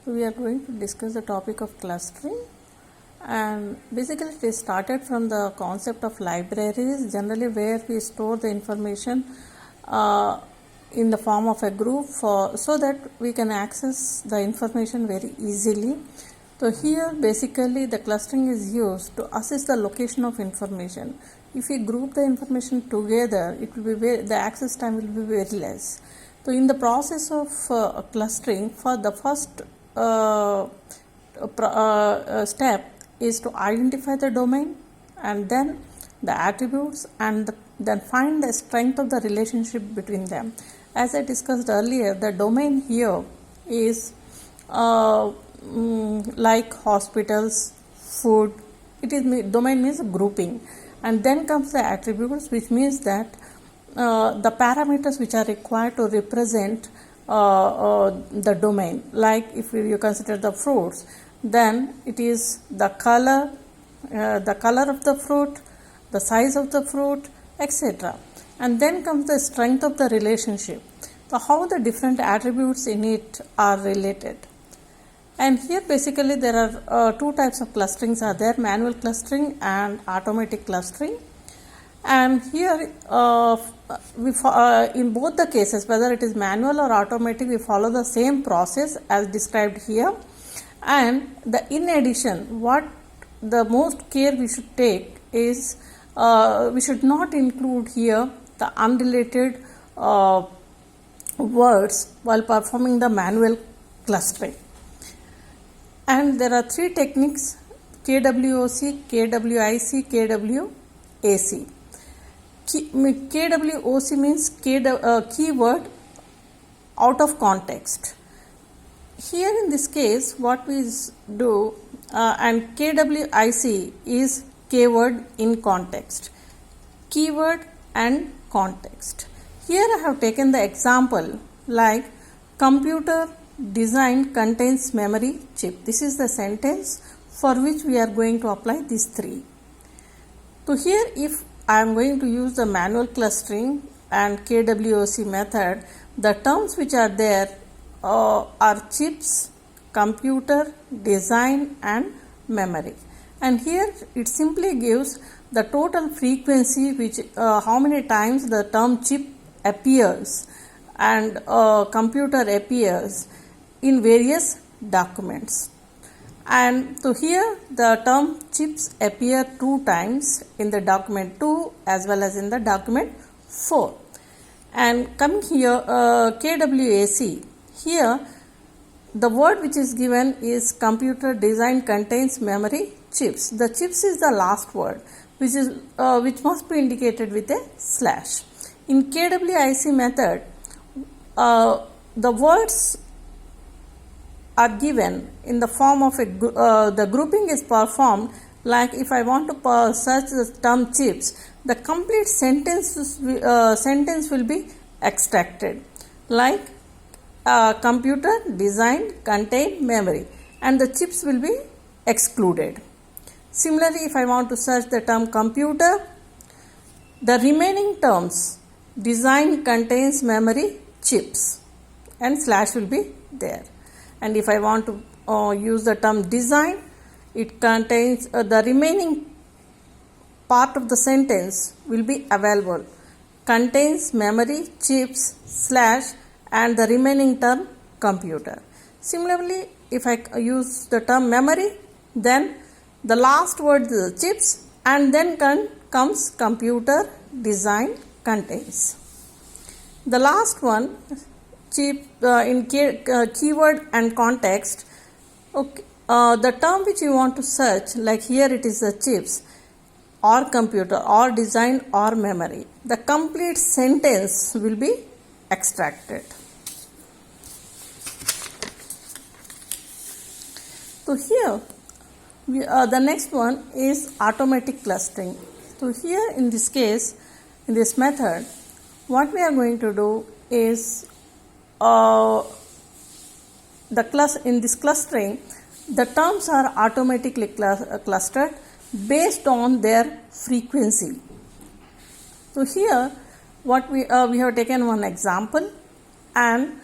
We are going to discuss the topic of clustering, and basically it is started from the concept of libraries, generally where we store the information in the form of a group so that we can access the information very easily. So here basically the clustering is used to assess the location of information. If we group the information together, it will be the access time will be very less. So in the process of clustering, for the first step is to identify the domain and then the attributes and then find the strength of the relationship between them. As I discussed earlier, the domain here is like hospitals, food. It is domain means grouping, and then comes the attributes, which means that the parameters which are required to represent the domain. Like if you consider the fruits, then it is the color of the fruit, the size of the fruit, etc. And then comes the strength of the relationship. So how the different attributes in it are related. And here basically there are two types of clusterings are there: manual clustering and automatic clustering. And here in both the cases, whether it is manual or automatic, we follow the same process as described here. And in addition, what the most care we should take is we should not include here the unrelated words while performing the manual clustering. And there are three techniques: KWOC, KWIC, KWAC. KWOC means keyword out of context. Here in this case, what we do, and KWIC is keyword in context, keyword and context. Here I have taken the example like computer design contains memory chip. This is the sentence for which we are going to apply these three. So here, if I am going to use the manual clustering and KWOC method, the terms which are there are chips, computer, design and memory. And here it simply gives the total frequency, which how many times the term chip appears and computer appears in various documents. And so here the term chips appear 2 times in the document 2 as well as in the document 4. And coming here, KWAC, here the word which is given is computer design contains memory chips. The chips is the last word, which must be indicated with a slash. In KWIC method, the words are given in the form of the grouping is performed. Like if I want to search the term chips, the complete sentence will be extracted, like computer design contain memory, and the chips will be excluded. Similarly, if I want to search the term computer, the remaining terms design contains memory chips and slash will be there. And if I want to use the term design, it contains the remaining part of the sentence will be available, contains memory chips slash and the remaining term computer. Similarly, if I use the term memory, then the last word is chips and then comes computer design contains. The last one, chip in keyword and context. Okay, the term which you want to search, like here it is the chips or computer or design or memory, the complete sentence will be extracted. So here the next one is automatic clustering. So here in this case, in this method, what we are going to do is in this clustering, the terms are automatically clustered based on their frequency. So here what we have taken one example, and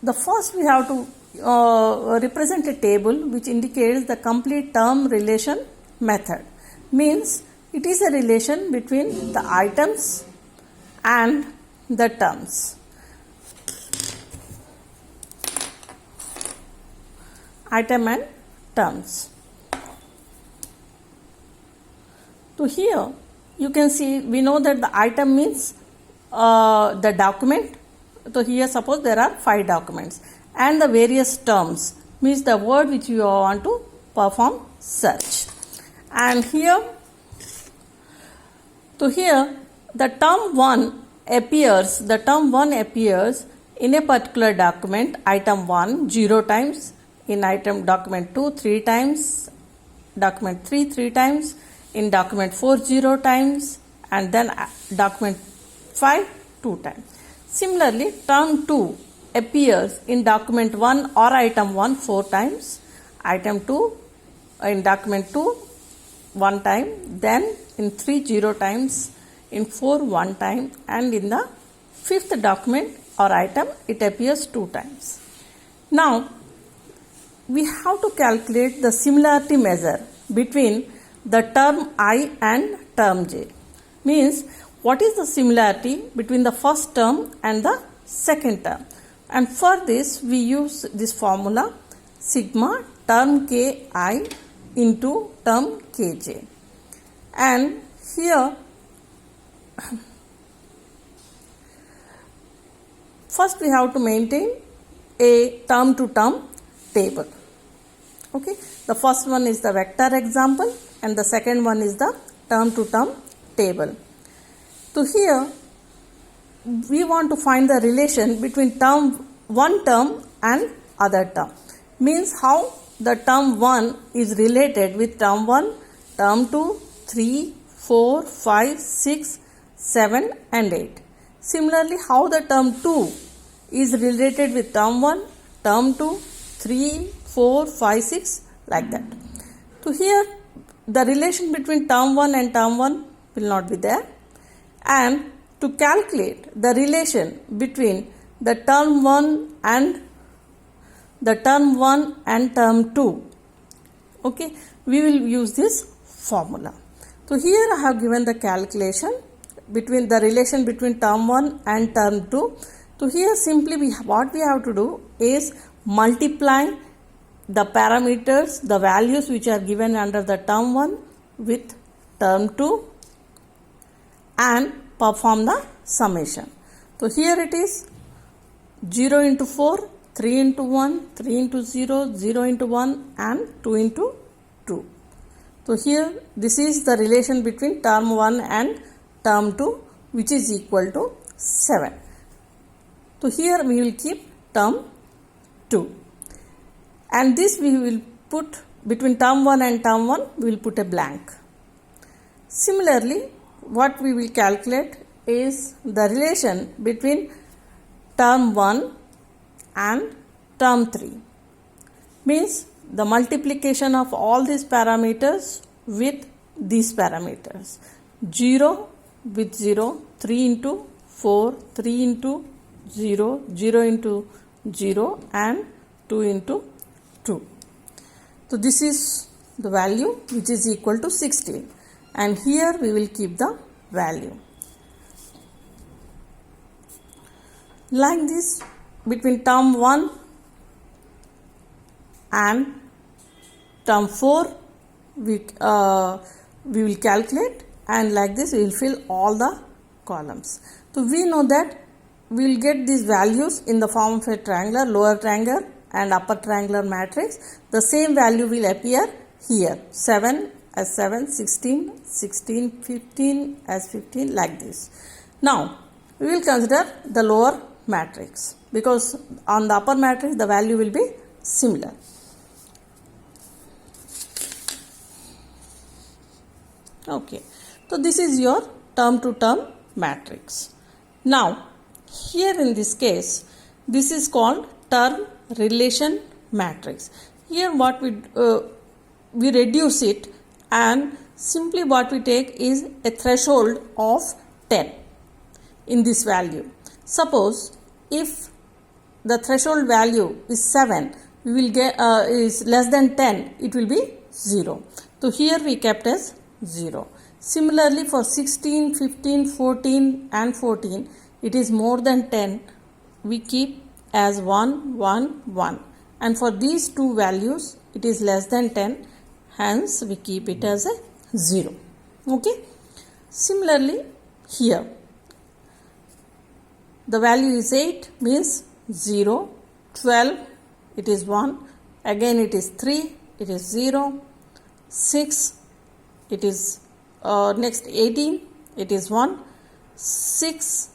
the first we have to represent a table which indicates the complete term relation method. Means it is a relation between the items and the terms. Item and terms. So here you can see, we know that the item means the document. So here suppose there are 5 documents, and the various terms means the word which you want to perform search. And here, so here the term 1 appears in a particular document, item 1 0 times, in item document 2 3 times, document 3 3 times, in document 4 0 times, and then document 5 2 times. Similarly, term 2 appears in document 1 or item 1 4 times, item 2 in document 2 1 time, then in 3 0 times, in 4 1 time, and in the 5th document or item it appears 2 times. Now we have to calculate the similarity measure between the term I and term j. Means what is the similarity between the first term and the second term, and for this we use this formula sigma term ki into term kj. And here first we have to maintain a term to term table. Okay, the first one is the vector example and the second one is the term to term table. So here we want to find the relation between one term and other term. Means how the term 1 is related with term 1, term 2, 3, 4, 5, 6, 7 and 8. Similarly, how the term 2 is related with term 1, term 2, 3, 4, 5, 6, like that. So here the relation between term 1 and term 1 will not be there. And to calculate the relation between the term 1 and term 2, okay, we will use this formula. So here I have given the calculation between the relation between term 1 and term 2. So here simply what we have to do is multiply the parameters, the values which are given under the term 1 with term 2 and perform the summation. So here it is 0 into 4, 3 into 1, 3 into 0, 0 into 1 and 2 into 2. So here this is the relation between term 1 and term 2, which is equal to 7. So here we will keep term 2. And this we will put between term 1 and term 1, we will put a blank. Similarly, what we will calculate is the relation between term 1 and term 3. Means the multiplication of all these parameters with these parameters. 0 with 0, 3 into 4, 3 into 0, 0 into 0 and 2 into 2. So this is the value which is equal to 16, and here we will keep the value. Like this, between term 1 and term 4 we will calculate, and like this we will fill all the columns. So we know that we will get these values in the form of a triangular, lower triangular and upper triangular matrix. The same value will appear here, 7 as 7, 16, 16, 15 as 15, like this. Now we will consider the lower matrix, because on the upper matrix the value will be similar. Okay, so this is your term to term matrix. Now here in this case, this is called term relation matrix. Here what we reduce it, and simply what we take is a threshold of 10 in this value. Suppose if the threshold value is 7, we will get is less than 10, it will be 0. So here we kept as 0. Similarly for 16, 15, 14 and 14, it is more than 10, we keep as 1, 1, 1. And for these two values, it is less than 10, hence we keep it as a 0. Okay. Similarly here, the value is 8, means 0, 12, it is 1, again it is 3, it is 0, 6, it is next 18, it is 1, 6,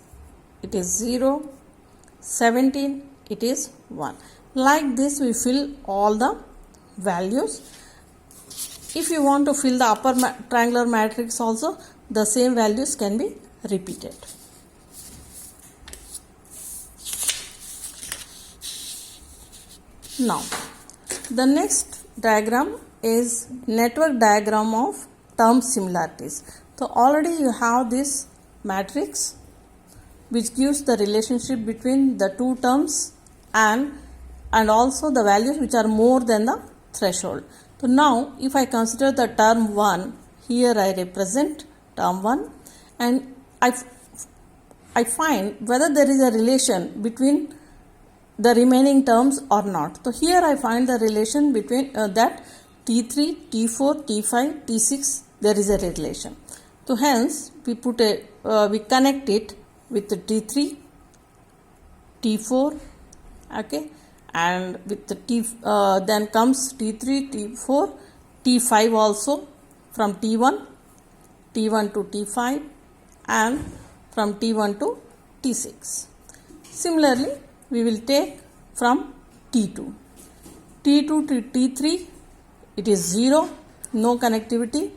it is 0, 17, it is 1. Like this we fill all the values. If you want to fill the upper triangular matrix also, the same values can be repeated. Now, the next diagram is network diagram of term similarities. So, already you have this matrix which gives the relationship between the two terms and also the values which are more than the threshold. So, now if I consider the term 1, here I represent term 1 and I find whether there is a relation between the remaining terms or not. So here I find the relation between that T3, T4, T5, T6, there is a relation. So hence we put we connect it with the T3, T4, okay, and with the then comes T3, T4, T5 also, from T1 to T5 and from T1 to T6. Similarly, we will take from T2 to T3, it is 0, no connectivity,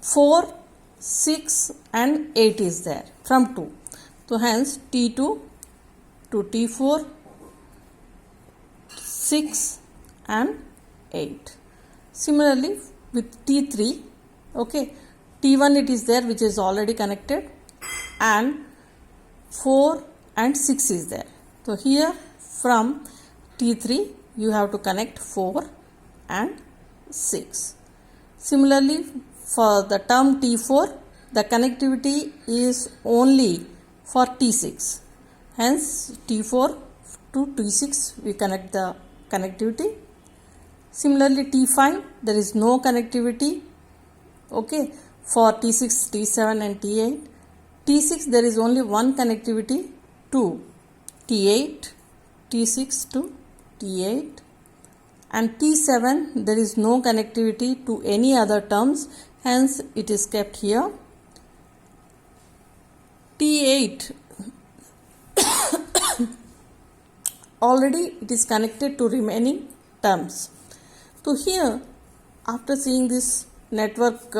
4, 6 and 8 is there from 2. So hence T2 to T4, 6 and 8. Similarly with T3, okay, T1 it is there which is already connected and 4 and 6 is there. So here from T3 you have to connect 4 and 6. Similarly for the term T4, the connectivity is only for T6. Hence T4 to T6 we connect the connectivity. Similarly T5, there is no connectivity, okay, for T6, T7 and T8. T6 there is only one connectivity to T8, T6 to T8, and T7 there is no connectivity to any other terms, hence it is kept here. T8 already it is connected to remaining terms. So here, after seeing this network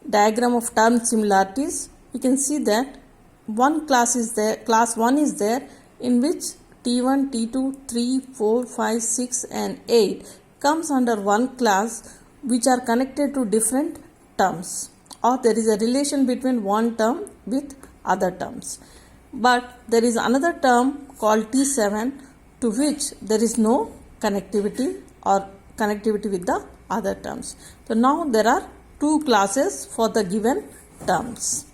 diagram of term similarities, we can see that one class is there, class 1 is there, in which T1, T2, 3, 4, 5, 6 and 8 comes under one class which are connected to different terms, or there is a relation between one term with other terms. But there is another term called T7 to which there is no connectivity or connectivity with the other terms. So now there are two classes for the given terms.